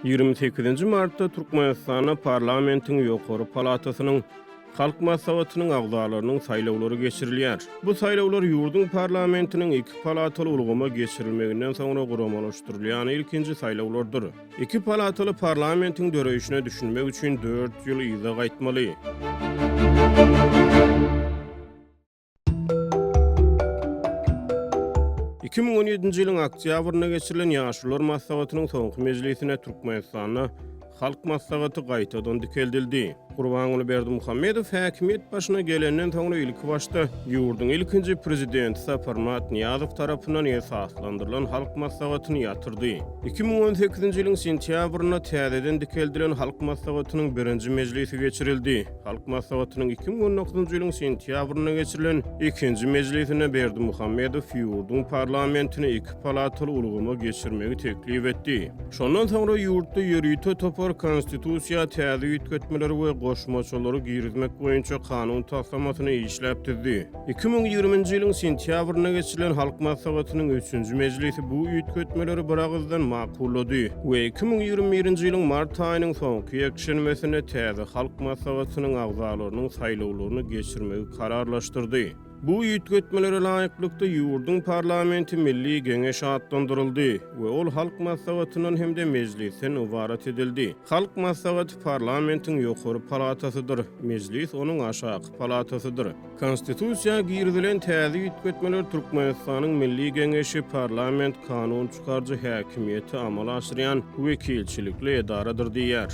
28 martda Türkmenistana parlamentiniň ýokary palatasynyň Halk Maslahatynyň agzalarynyň saýlawlary geçirilýär. Bu saýlawlar ýurdun parlamentiniň iki palataly ulgama geçirilmeginden soňra guramalaşdyrylýan ilkinji saýlawlardyr. İki palataly parlamentiň döreýişine düşünmek üçin 4 ýyl ýyza gaýtmaly. ýylyň oktýabryna geçirilen Ýaşular Maslahatynyň soňky mejlisine Türkmenistana Halk Maslahaty gaýtadan dikeldildi. Gurbanuly Berdimuhammedow häkimiýet başyna gelenden soňra ilki başda ýurdun ilkinji prezidenti Azat Adalga tarapyndan esaslandyrylan Halk Maslahatyny ýatyrdy. 2018-nji ýylyň sentýabryna täzeden dikeldilen Halk Maslahatynyň birinji mejlisi geçirildi. Halk Maslahatynyň 2019-njy ýylyň sentýabryna geçirilen ikinji mejlisine Berdimuhammedow ýurdun parlamentini iki palataly ulgama geçirmegi teklip etdi. Şondan soňra ýurtda ýörüýte topar konstitusiýa täze ýetgetmeleri we goşmaçylary girizmek boýunça kanun taslamasyny işläpdirdi. 2020-nji ýylyň sentýabryna geçirilen Halk Maslahatynyň 3-nji mejlisi bu ýetgetmeleri bir agzdan makullady we 2021-nji ýylyň mart aýynyň soňky ýekşenmesine täze Halk Maslahatynyň agzalarynyň saýlawlaryny geçirmegi kararlaşdyrdy. Bu ýetgetmelere laýyklykda ýurdun parlamenti milli geňeş atlandyryldy we ol Halk Maslahatynyň hemde mejlisten ibarat edildi. Halk Maslahaty parlamentiň ýokary palatasydyr, mejlis onuň aşaky palatasydyr. Konstitusiýa girilen täze ýetgetmeler Türkmenistanyň milli geňeşi parlament kanun çykarjy häkimiýeti amal aşyrýan wekilçilikli edaradyr diýär.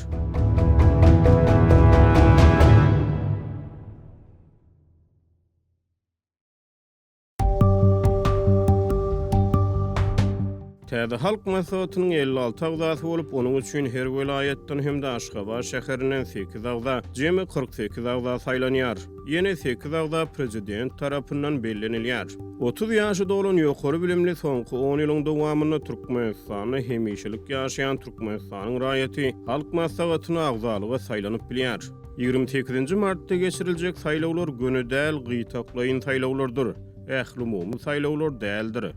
Täze Halk Maslahatynyň 56 agzasy bolup, onuň üçin her vilayetden hemde Aşgabat şäherinden 8 agza, jemi 48 agza saýlanýar. Ýene 8 agza prezident tarapyndan bellenilýär. 30 ýaşy dolan ýokary bilimli soňky 10 ýylyň dowamyny Türkmenistany hemişelik ýaşaýan Türkmenistanyň raýaty Halk Maslahatyny agzalyga saýlanyp bilýär. 28 martda geçiriljek saýlawlar göni däl gytaklaýyn saýlawlardyr. Ähli-umumy saýlawlar däldir.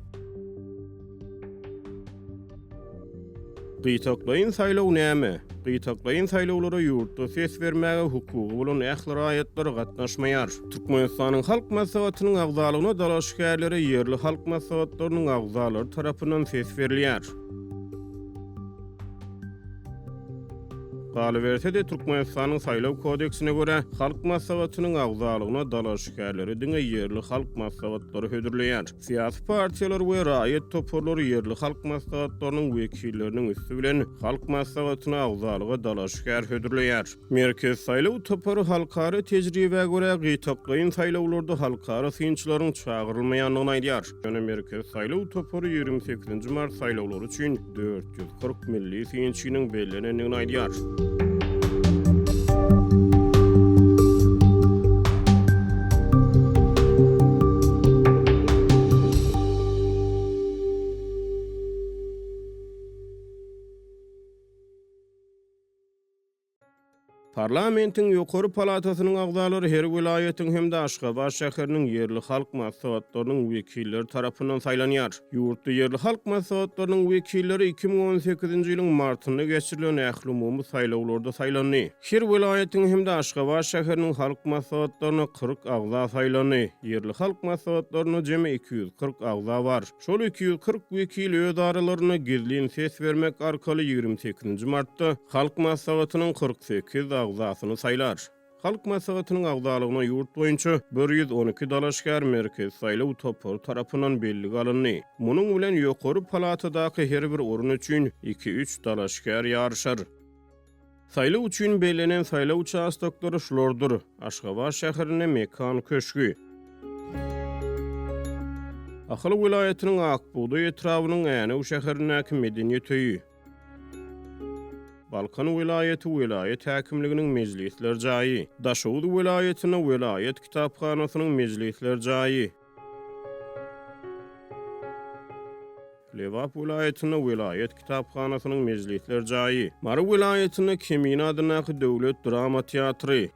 Gytaklaýyn saýlaw näme? Gytaklaýyn saýlawlara ýurtda ses bermäge hukugy bolan ähli raýatlar gatnaşmaýar. Türkmenistanyň Halk Maslahatynyň agzalygyna dalaşgärleri ýerli halk maslahatlarynyň agzalary tarapyndan ses berilýär. Galabertede Türkmenistanyň saýlaw kodeksine görä Halk Maslahatynyň agzalygyna dalaşgärleri diňe ýerli halk maslahatlary hödürleýär. Siýasy partiýalar we raýat toparlary ýerli halk maslahatlarynyň wekilleriniň üstü bilen Halk Maslahatyny agzalyga dalaşgär hödürleýär. Merkez saýlaw topary halkary tejribäge görä gytaklaýyn saýlawlarda halkary synçylaryň çagyrylmaýanlygyny aýdýar. Ýöne merkez saýlaw topary 28 mart saýlawlary üçin 440 milli synçynyň bellenenligini aýdýar. Parlamentiň ýokary palatasynyň agzalary her vilayetiň hemde Aşgabat şäheriniň ýerli halk maslahatlarynyň wekilleri tarapyndan saýlanýar. Ýurtda ýerli halk maslahatlarynyň wekilleri 2018-nji ýylyň martyna geçirilen ähli-umumy saýlawlarda saýlandy. Her vilayetiň hemde Aşgabat şäheriniň halk maslahatlaryna 40 agza saýlandy. Ýerli halk maslahatlaryna jemi 240 agza bar. Şol 240 wekil öz aralaryna gizlin ses bermek arkaly 28-nji martda Halk Maslahatynyň 48 agzasyny saýlar. Halk Maslahatynyň agzalygyna ýurt boýunça 112 dalaşgär merkez saýlaw topary tarapyndan belli alyndy. Munyň bilen ýokary palatadaky her bir orun üçin 2-3 dalaşgär ýarşar. Saýlaw üçin bellenen saýlaw участоklary şulardyr: Aşgabat şäherine mekan köşkü, Ahly vilayetiniň Akbuğda etrawynyň Änew şäherindäki medeniýet öýü, Balkan vilayeti vilayet häkimliginiň mejlisler jaýy, Daşowdy vilayetiniň vilayet kitapxanasynyň mejlisler jaýy, Lewap vilayetiniň vilayet kitapxanasynyň mejlisler jaýy, Mary vilayetiniň Kemin adynaky döwlet drama teatry,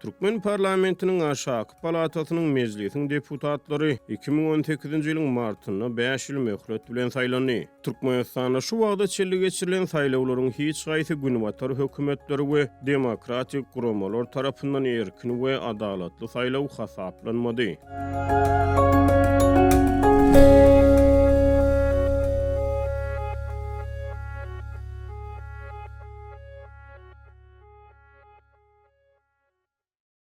Türkmen parlamentiniň aşağı palatasynyň mejlisiniň deputatlary 2018-nji ýylyň martyna 5 ýyl möhlet bilen saýlany. Türkmenistanda şu wagda çelli geçirilen saýlawlaryň hiç gaýsy gönükdirilýär hökümetleri we demokratik guramalar tarapyndan erkin we adalatly saýlaw hasaplanmady.